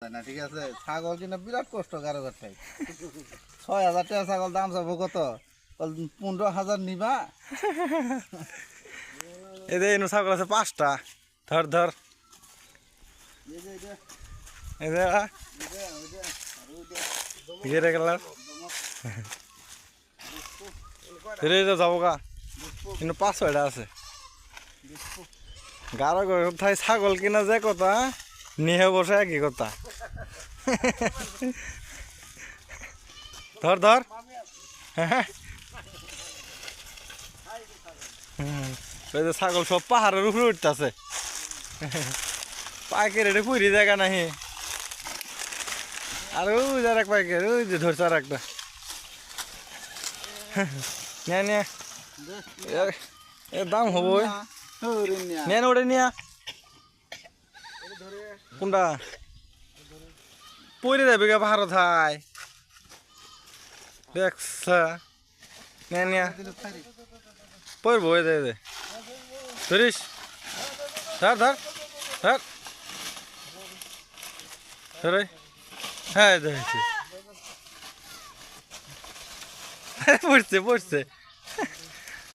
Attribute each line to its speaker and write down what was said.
Speaker 1: না ঠিক আছে, ছাগল কিনা বিরাট কষ্ট কারো কাছে। ৬,০০০ টাকা ছাগল দাম চাবো কত? ১৫,০০০ নিবা।
Speaker 2: এদের এনু ছাগল আছে 5টা। ধর ধর যাবো গা কিন্তু 5-6টা আছে। গারো কোথায় ছাগল কিনা যে কথা নিয়ে বসে একই কথা। ধর ধর ওই যে ছাগল সব পাহাড়ের উপরে উঠতেছে। পাইকের এটা পুরি জায়গা নাহি। আর ওই যে এক পাইকের ওই যে ধরছে আর একটা নিয়ে এর দাম হবো নিয়ে ওটা নিয়া কোনটা পরে যাবে গা পাহাড় থাই দেখছ নিয়ে পড়বো ওই দে ধরিস ধর ধর ধর ধরে হ্যাঁ ধরেছি পড়ছে পড়ছে